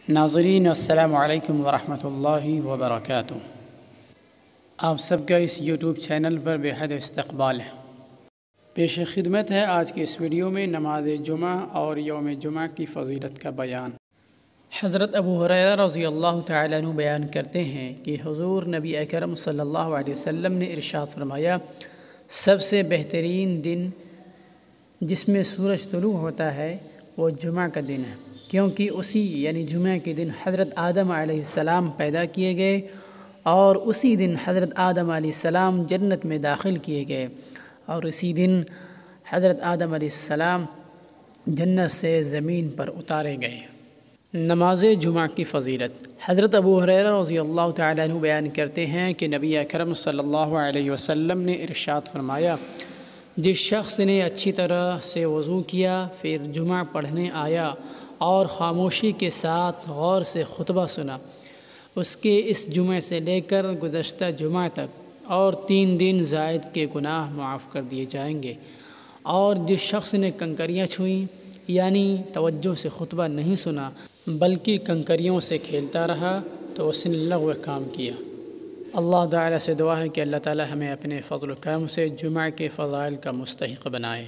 ناظرین السلام علیکم ورحمۃ اللہ وبرکاتہ۔ آپ سب کا اس یوٹیوب چینل پر بے حد استقبال ہے۔ پیش خدمت ہے آج کی اس ویڈیو میں نماز جمعہ اور یوم جمعہ کی فضیلت کا بیان۔ حضرت ابو ہریرہ رضی اللہ تعالیٰ عنہ بیان کرتے ہیں کہ حضور نبی اکرم صلی اللہ علیہ وسلم نے ارشاد فرمایا، سب سے بہترین دن جس میں سورج طلوع ہوتا ہے وہ جمعہ کا دن ہے، کیونکہ اسی یعنی جمعہ کے دن حضرت آدم علیہ السلام پیدا کیے گئے اور اسی دن حضرت آدم علیہ السلام جنت میں داخل کیے گئے اور اسی دن حضرت آدم علیہ السلام جنت سے زمین پر اتارے گئے۔ نماز جمعہ کی فضیلت۔ حضرت ابو ہریرہ رضی اللہ تعالیٰ عنہ بیان کرتے ہیں کہ نبی اکرم صلی اللہ علیہ وسلم نے ارشاد فرمایا، جس شخص نے اچھی طرح سے وضو کیا پھر جمعہ پڑھنے آیا اور خاموشی کے ساتھ غور سے خطبہ سنا، اس کے اس جمعے سے لے کر گزشتہ جمعہ تک اور 3 دن زائد کے گناہ معاف کر دیے جائیں گے۔ اور جس شخص نے کنکریاں چھوئیں یعنی توجہ سے خطبہ نہیں سنا بلکہ کنکریوں سے کھیلتا رہا تو اس نے لغو کام کیا۔ اللہ تعالیٰ سے دعا ہے کہ اللہ تعالیٰ ہمیں اپنے فضل و کرم سے جمعہ کے فضائل کا مستحق بنائے۔